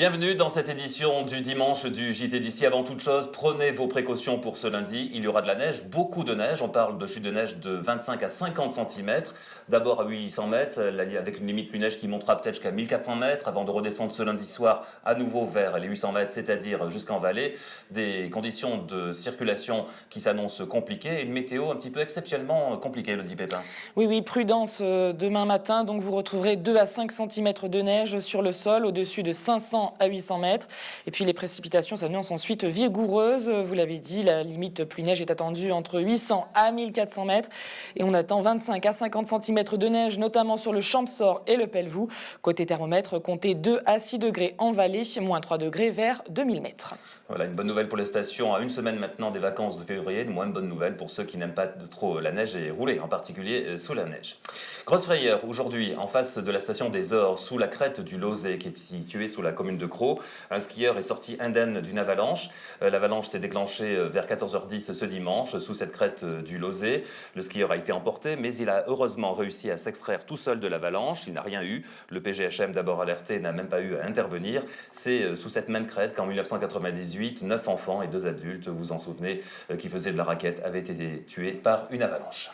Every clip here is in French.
Bienvenue dans cette édition du dimanche du JT d'ici. Avant toute chose, prenez vos précautions pour ce lundi. Il y aura de la neige, beaucoup de neige. On parle de chute de neige de 25 à 50 cm. D'abord à 800 mètres, avec une limite plus neige qui montera peut-être jusqu'à 1400 mètres avant de redescendre ce lundi soir à nouveau vers les 800 mètres, c'est-à-dire jusqu'en vallée. Des conditions de circulation qui s'annoncent compliquées et une météo un petit peu exceptionnellement compliquée, Elodie Pépin. Oui, prudence demain matin. Donc vous retrouverez 2 à 5 cm de neige sur le sol, au-dessus de 500 à 800 mètres. Et puis les précipitations s'annoncent ensuite vigoureuses. Vous l'avez dit, la limite pluie neige est attendue entre 800 à 1400 mètres. Et on attend 25 à 50 cm de neige, notamment sur le Champsaur et le Pelvoux. Côté thermomètre, comptez 2 à 6 degrés en vallée, moins 3 degrés vers 2000 mètres. Voilà, une bonne nouvelle pour les stations à une semaine maintenant des vacances de février, une moins bonne nouvelle pour ceux qui n'aiment pas trop la neige et rouler, en particulier sous la neige. Grosse frayeur aujourd'hui en face de la station des Ors, sous la crête du Lozé qui est située sous la commune de Crau. Un skieur est sorti indemne d'une avalanche. L'avalanche s'est déclenchée vers 14h10 ce dimanche sous cette crête du Lozé. Le skieur a été emporté, mais il a heureusement réussi à s'extraire tout seul de l'avalanche. Il n'a rien eu. Le PGHM, d'abord alerté, n'a même pas eu à intervenir. C'est sous cette même crête qu'en 1998, 9 enfants et 2 adultes, vous vous en souvenez, qui faisaient de la raquette, avaient été tués par une avalanche.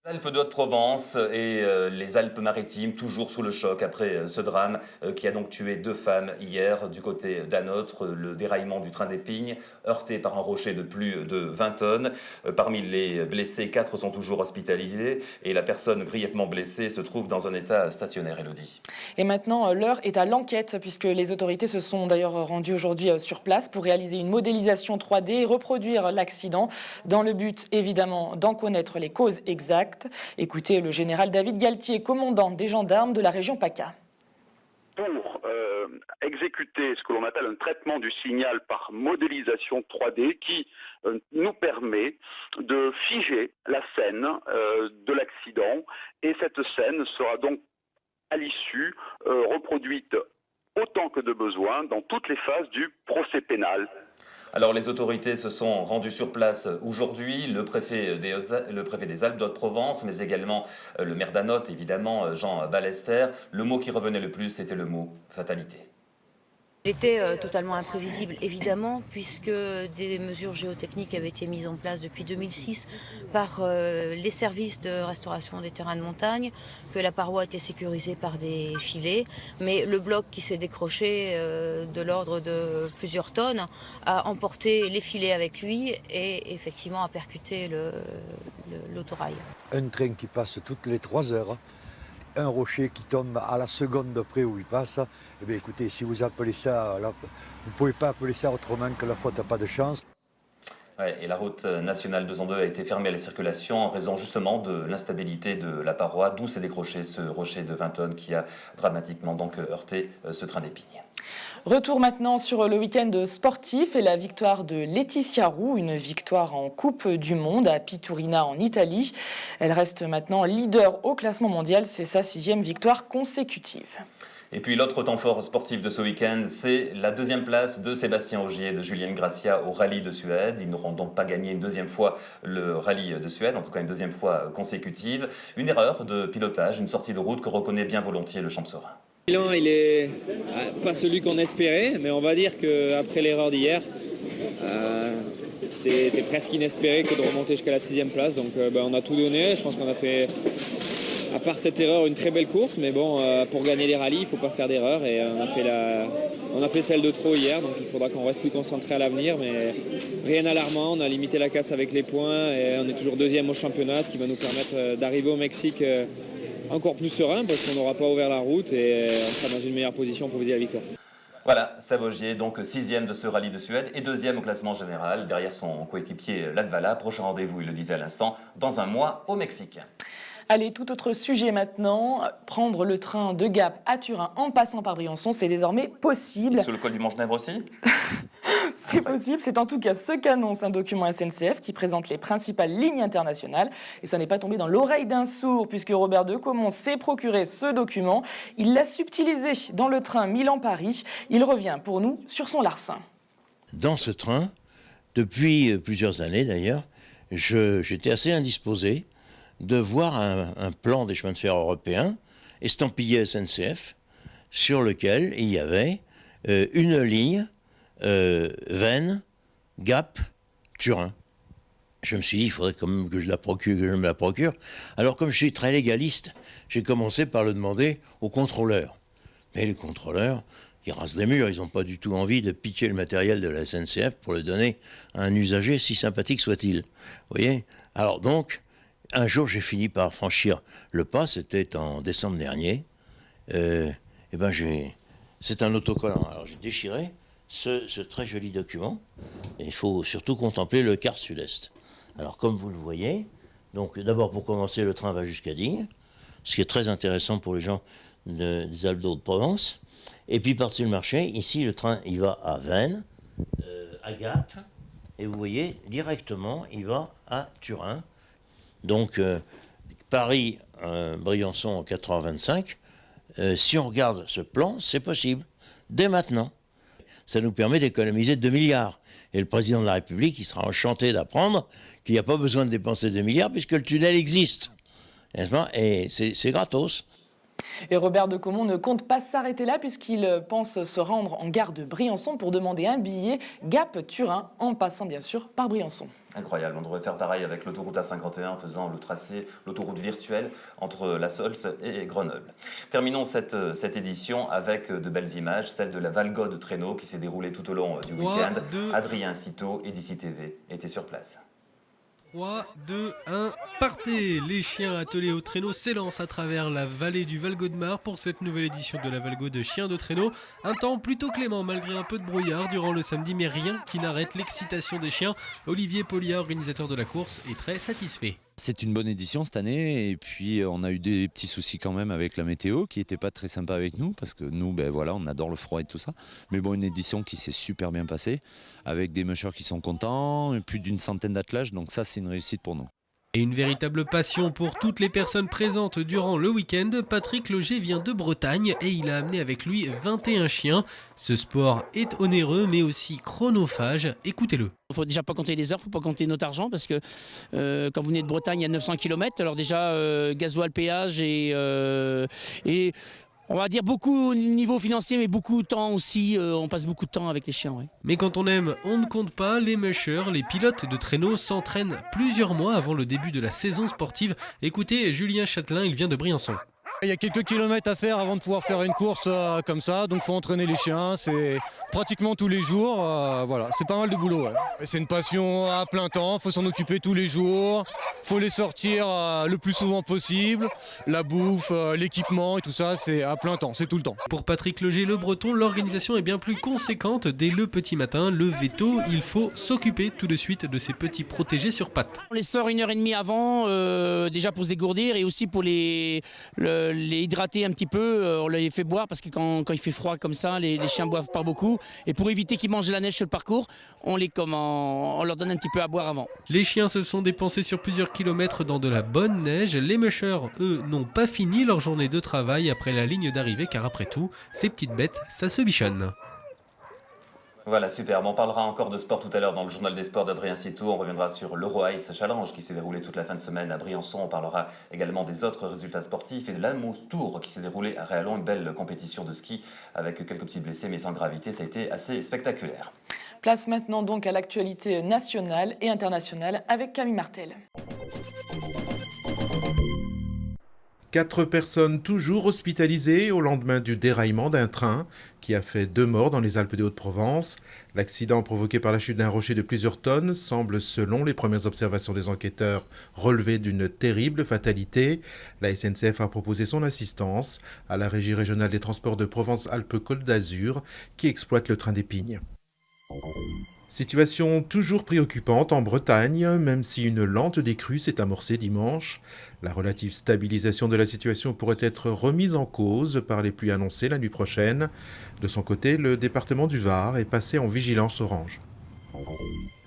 Les Alpes de Haute-Provence et les Alpes-Maritimes, toujours sous le choc après ce drame qui a donc tué 2 femmes hier du côté d'Anotre, le déraillement du train d'Épingle, heurté par un rocher de plus de 20 tonnes. Parmi les blessés, 4 sont toujours hospitalisés et la personne grièvement blessée se trouve dans un état stationnaire, Elodie. Et maintenant, l'heure est à l'enquête, puisque les autorités se sont d'ailleurs rendues aujourd'hui sur place pour réaliser une modélisation 3D et reproduire l'accident, dans le but évidemment d'en connaître les causes exactes. Écoutez le général David Galtier, commandant des gendarmes de la région PACA. Pour exécuter ce que l'on appelle un traitement du signal par modélisation 3D qui nous permet de figer la scène de l'accident, et cette scène sera donc à l'issue reproduite autant que de besoin dans toutes les phases du procès pénal. Alors les autorités se sont rendues sur place aujourd'hui, le préfet des Alpes d'Haute-Provence, mais également le maire d'Anote, évidemment, Jean Ballester. Le mot qui revenait le plus, c'était le mot fatalité. Il était totalement imprévisible, évidemment, puisque des mesures géotechniques avaient été mises en place depuis 2006 par les services de restauration des terrains de montagne, que la paroi était sécurisée par des filets, mais le bloc qui s'est décroché de l'ordre de plusieurs tonnes a emporté les filets avec lui et effectivement a percuté l'autorail. Un train qui passe toutes les 3 heures. Un rocher qui tombe à la seconde près où il passe, eh bien écoutez, si vous appelez ça, vous ne pouvez pas appeler ça autrement que la faute à pas de chance. Ouais, et la route nationale 202 a été fermée à la circulation en raison justement de l'instabilité de la paroi, d'où s'est décroché ce rocher de 20 tonnes qui a dramatiquement donc heurté ce train d'Épingle. Retour maintenant sur le week-end sportif et la victoire de Laetitia Roux, une victoire en Coupe du Monde à Piturina en Italie. Elle reste maintenant leader au classement mondial, c'est sa 6e victoire consécutive. Et puis l'autre temps fort sportif de ce week-end, c'est la 2e place de Sébastien Ogier et de Julienne Gracia au rallye de Suède. Ils n'auront donc pas gagné une 2e fois le rallye de Suède, en tout cas une 2e fois consécutive. Une erreur de pilotage, une sortie de route que reconnaît bien volontiers le Champsaur. Le bilan, il est pas celui qu'on espérait, mais on va dire qu'après l'erreur d'hier, c'était presque inespéré que de remonter jusqu'à la 6e place. Donc on a tout donné. Je pense qu'on a fait, à part cette erreur, une très belle course. Mais bon, pour gagner les rallyes, il ne faut pas faire d'erreur. Et on a fait celle de trop hier. Donc il faudra qu'on reste plus concentré à l'avenir. Mais rien d'alarmant. On a limité la casse avec les points. Et on est toujours 2e au championnat, ce qui va nous permettre d'arriver au Mexique encore plus serein, parce qu'on n'aura pas ouvert la route et on sera dans une meilleure position pour viser la victoire. Voilà, Savogier, donc 6e de ce rallye de Suède et 2e au classement général, derrière son coéquipier Latvala. Prochain rendez-vous, il le disait à l'instant, dans un mois au Mexique. Allez, tout autre sujet maintenant. Prendre le train de Gap à Turin en passant par Briançon, c'est désormais possible. Et sous le col du Mont-Genèvre aussi? C'est possible, c'est en tout cas ce qu'annonce un document SNCF qui présente les principales lignes internationales. Et ça n'est pas tombé dans l'oreille d'un sourd, puisque Robert de Caumont s'est procuré ce document. Il l'a subtilisé dans le train Milan-Paris. Il revient pour nous sur son larcin. Dans ce train, depuis plusieurs années d'ailleurs, j'étais assez indisposé de voir un plan des chemins de fer européens estampillé SNCF, sur lequel il y avait une ligne Veynes, Gap, Turin. Je me suis dit, il faudrait quand même que je me la procure. Alors, comme je suis très légaliste, j'ai commencé par le demander aux contrôleurs. Mais les contrôleurs, ils rasent des murs, ils n'ont pas du tout envie de pitcher le matériel de la SNCF pour le donner à un usager, si sympathique soit-il. Vous voyez ? Alors donc, un jour, j'ai fini par franchir le pas, c'était en décembre dernier. C'est un autocollant. Alors j'ai déchiré ce très joli document, et il faut surtout contempler le quart sud-est. Alors comme vous le voyez, donc d'abord pour commencer, le train va jusqu'à Digne, ce qui est très intéressant pour les gens des Alpes-de-Haute-Provence. Et puis par-dessus le marché, ici le train il va à Veynes, à Gap, et vous voyez directement il va à Turin. Donc Paris-Briançon en 4h25, si on regarde ce plan, c'est possible, dès maintenant. Ça nous permet d'économiser 2 milliards. Et le président de la République, il sera enchanté d'apprendre qu'il n'y a pas besoin de dépenser 2 milliards puisque le tunnel existe. N'est-ce pas ? Et c'est gratos. Et Robert de Caumont ne compte pas s'arrêter là puisqu'il pense se rendre en gare de Briançon pour demander un billet Gap-Turin en passant bien sûr par Briançon. Incroyable, on devrait faire pareil avec l'autoroute A51 en faisant le tracé, l'autoroute virtuelle entre la Saulce et Grenoble. Terminons cette édition avec de belles images, celle de la Valgo de Traîneau qui s'est déroulée tout au long du week-end. Adrien Citeau et d'ici TV étaient sur place. 3, 2, 1, partez! Les chiens attelés au traîneau s'élancent à travers la vallée du Val-Gaudemar pour cette nouvelle édition de la Valgo de chiens de traîneau. Un temps plutôt clément malgré un peu de brouillard durant le samedi, mais rien qui n'arrête l'excitation des chiens. Olivier Polia, organisateur de la course, est très satisfait. C'est une bonne édition cette année et puis on a eu des petits soucis quand même avec la météo qui n'était pas très sympa avec nous parce que nous on adore le froid et tout ça. Mais bon, une édition qui s'est super bien passée avec des mushers qui sont contents, plus d'une centaine d'attelages, donc ça c'est une réussite pour nous. Et une véritable passion pour toutes les personnes présentes durant le week-end, Patrick Loger vient de Bretagne et il a amené avec lui 21 chiens. Ce sport est onéreux mais aussi chronophage, écoutez-le. Il ne faut déjà pas compter les heures, il ne faut pas compter notre argent parce que quand vous venez de Bretagne, il y a 900 km, alors déjà gasoil, péage et on va dire beaucoup au niveau financier, mais beaucoup de temps aussi. On passe beaucoup de temps avec les chiens. Ouais. Mais quand on aime, on ne compte pas. Les mushers, les pilotes de traîneau s'entraînent plusieurs mois avant le début de la saison sportive. Écoutez, Julien Châtelain, il vient de Briançon. Il y a quelques kilomètres à faire avant de pouvoir faire une course comme ça, donc il faut entraîner les chiens, c'est pratiquement tous les jours, voilà, c'est pas mal de boulot. Ouais. C'est une passion à plein temps, il faut s'en occuper tous les jours, il faut les sortir le plus souvent possible, la bouffe, l'équipement et tout ça, c'est à plein temps, c'est tout le temps. Pour Patrick Loger, le Breton, l'organisation est bien plus conséquente. Dès le petit matin, levé tôt, il faut s'occuper tout de suite de ces petits protégés sur pattes. On les sort 1h30 avant, déjà pour se dégourdir et aussi pour les hydrater un petit peu, on les fait boire parce que quand il fait froid comme ça, les chiens boivent pas beaucoup. Et pour éviter qu'ils mangent de la neige sur le parcours, on leur donne un petit peu à boire avant. Les chiens se sont dépensés sur plusieurs kilomètres dans de la bonne neige. Les mushers, eux, n'ont pas fini leur journée de travail après la ligne d'arrivée car après tout, ces petites bêtes, ça se bichonne. Voilà, superbe. On parlera encore de sport tout à l'heure dans le journal des sports d'Adrien Citeau. On reviendra sur l'Euro Ice Challenge qui s'est déroulé toute la fin de semaine à Briançon. On parlera également des autres résultats sportifs et de l'Amos Tour qui s'est déroulé à Réalon. Une belle compétition de ski avec quelques petits blessés mais sans gravité. Ça a été assez spectaculaire. Place maintenant donc à l'actualité nationale et internationale avec Camille Martel. 4 personnes toujours hospitalisées au lendemain du déraillement d'un train qui a fait 2 morts dans les Alpes de Haute-Provence. L'accident provoqué par la chute d'un rocher de plusieurs tonnes semble, selon les premières observations des enquêteurs, relever d'une terrible fatalité. La SNCF a proposé son assistance à la Régie régionale des transports de Provence-Alpes-Côte d'Azur qui exploite le train d'Épingle. Situation toujours préoccupante en Bretagne, même si une lente décrue s'est amorcée dimanche. La relative stabilisation de la situation pourrait être remise en cause par les pluies annoncées la nuit prochaine. De son côté, le département du Var est passé en vigilance orange.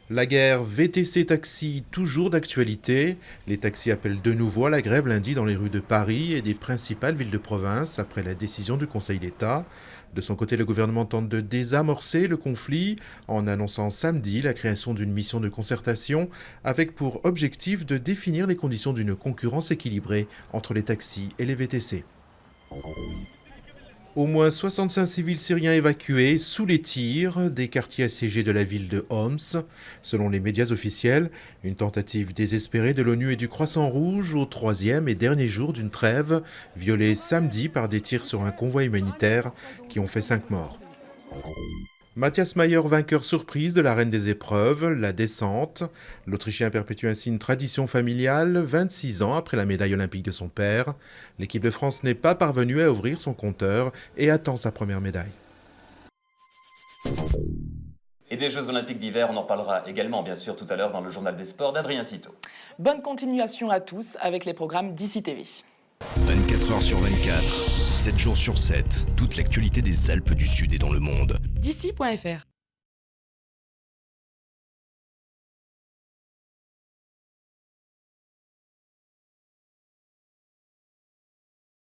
La guerre VTC-Taxi, toujours d'actualité. Les taxis appellent de nouveau à la grève lundi dans les rues de Paris et des principales villes de province après la décision du Conseil d'État. De son côté, le gouvernement tente de désamorcer le conflit en annonçant samedi la création d'une mission de concertation avec pour objectif de définir les conditions d'une concurrence équilibrée entre les taxis et les VTC. Au moins 65 civils syriens évacués sous les tirs des quartiers assiégés de la ville de Homs. Selon les médias officiels, une tentative désespérée de l'ONU et du Croissant Rouge au 3e et dernier jour d'une trêve, violée samedi par des tirs sur un convoi humanitaire qui ont fait 5 morts. Matthias Mayer, vainqueur surprise de la reine des épreuves, la descente. L'Autrichien perpétue ainsi une tradition familiale, 26 ans après la médaille olympique de son père. L'équipe de France n'est pas parvenue à ouvrir son compteur et attend sa première médaille. Et des Jeux Olympiques d'hiver, on en parlera également bien sûr tout à l'heure dans le journal des sports d'Adrien Citeau. Bonne continuation à tous avec les programmes d'ici TV. 24 heures sur 24, 7 jours sur 7, toute l'actualité des Alpes du Sud et dans le monde. D'ici.fr